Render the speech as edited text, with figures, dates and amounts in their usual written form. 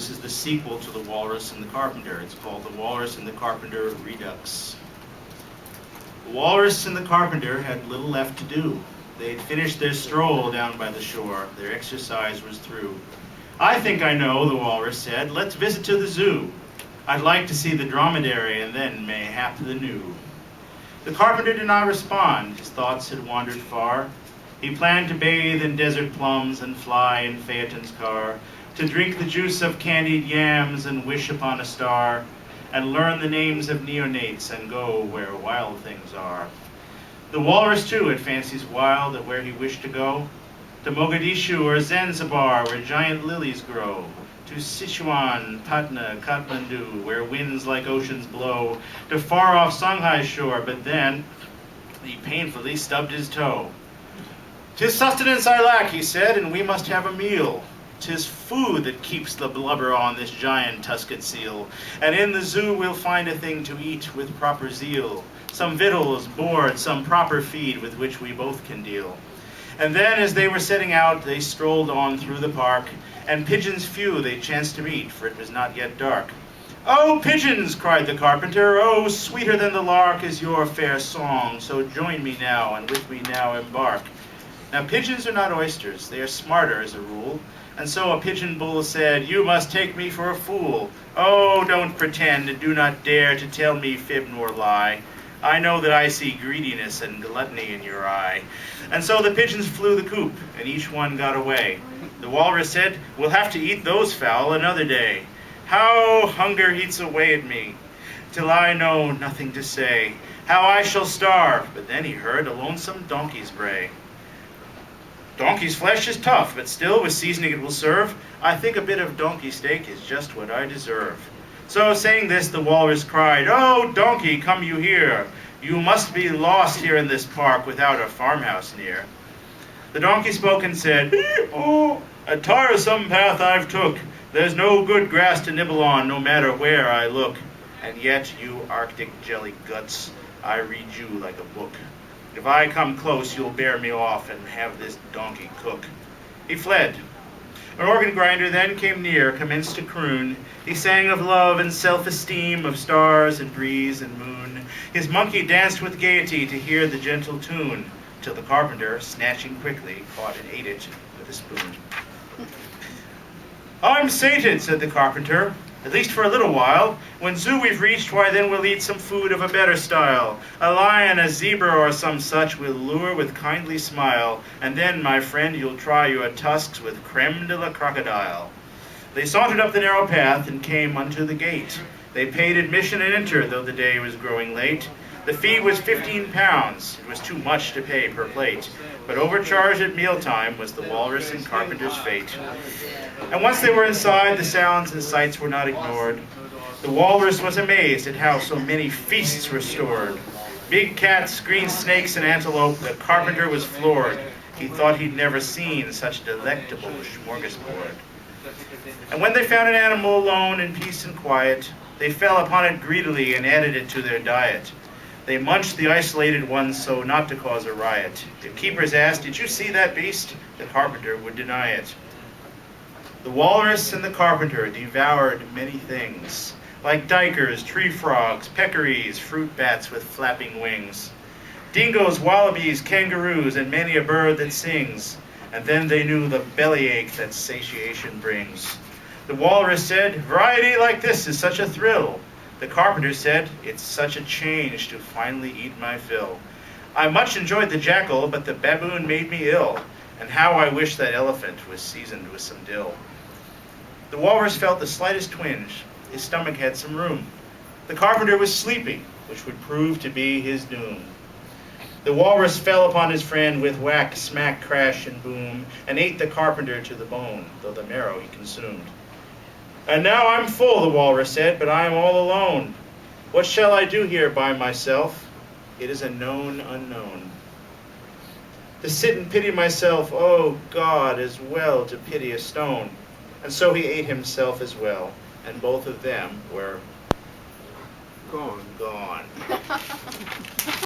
This is the sequel to The Walrus and the Carpenter. It's called The Walrus and the Carpenter Redux. The Walrus and the Carpenter had little left to do. They had finished their stroll down by the shore. Their exercise was through. "I think I know," the Walrus said. "Let's visit to the zoo. I'd like to see the dromedary and then mayhap the gnu." The Carpenter did not respond. His thoughts had wandered far. He planned to bathe in desert plums and fly in Phaeton's car, to drink the juice of candied yams and wish upon a star, and learn the names of neonates and go where wild things are. The Walrus, too, had fancies wild at where he wished to go, to Mogadishu or Zanzibar, where giant lilies grow, to Sichuan, Patna, Kathmandu, where winds like oceans blow, to far-off Songhai shore, but then he painfully stubbed his toe. "'Tis sustenance I lack," he said, "and we must have a meal. 'Tis food that keeps the blubber on this giant tusked seal, and in the zoo we'll find a thing to eat with proper zeal, some victuals, board, some proper feed with which we both can deal." And then, as they were setting out, they strolled on through the park, and pigeons few they chanced to meet, for it was not yet dark. "Oh, pigeons!" cried the Carpenter, "oh, sweeter than the lark is your fair song, so join me now, and with me now embark." Now, pigeons are not oysters, they are smarter as a rule, and so a pigeon bull said, "You must take me for a fool. Oh, don't pretend, do not dare to tell me fib nor lie. I know that I see greediness and gluttony in your eye." And so the pigeons flew the coop, and each one got away. The Walrus said, "We'll have to eat those fowl another day. How hunger eats away at me, till I know nothing to say. How I shall starve." But then he heard a lonesome donkey's bray. "Donkey's flesh is tough, but still with seasoning it will serve. I think a bit of donkey steak is just what I deserve." So saying this, the Walrus cried, "Oh, donkey, come you here. You must be lost here in this park without a farmhouse near." The donkey spoke and said, "Oh, a tiresome path I've took. There's no good grass to nibble on, no matter where I look. And yet, you Arctic jelly guts, I read you like a book. If I come close, you'll bear me off and have this donkey cook." He fled. An organ grinder then came near, commenced to croon. He sang of love and self-esteem, of stars and breeze and moon. His monkey danced with gaiety to hear the gentle tune, till the Carpenter, snatching quickly, caught and ate it with a spoon. "I'm sated," said the Carpenter, "at least for a little while. When zoo we've reached, why then we'll eat some food of a better style. A lion, a zebra, or some such we'll lure with kindly smile, and then, my friend, you'll try your tusks with creme de la crocodile." They sauntered up the narrow path and came unto the gate. They paid admission and entered, though the day was growing late. The fee was 15 pounds. It was too much to pay per plate, but overcharged at mealtime was the Walrus and Carpenter's fate. And once they were inside, the sounds and sights were not ignored. The Walrus was amazed at how so many feasts were stored. Big cats, green snakes, and antelope, the Carpenter was floored. He thought he'd never seen such delectable smorgasbord. And when they found an animal alone in peace and quiet, they fell upon it greedily and added it to their diet. They munched the isolated one so not to cause a riot. If keepers asked, "Did you see that beast?" the Carpenter would deny it. The Walrus and the Carpenter devoured many things, like duikers, tree frogs, peccaries, fruit bats with flapping wings, dingoes, wallabies, kangaroos, and many a bird that sings. And then they knew the bellyache that satiation brings. The Walrus said, "Variety like this is such a thrill." The Carpenter said, "It's such a change to finally eat my fill. I much enjoyed the jackal, but the baboon made me ill. And how I wish that elephant was seasoned with some dill." The Walrus felt the slightest twinge. His stomach had some room. The Carpenter was sleeping, which would prove to be his doom. The Walrus fell upon his friend with whack, smack, crash, and boom, and ate the Carpenter to the bone, though the marrow he consumed. "And now I'm full," the Walrus said, "but I am all alone. What shall I do here by myself? It is a known unknown. To sit and pity myself, oh God, as well to pity a stone." And so he ate himself as well, and both of them were gone.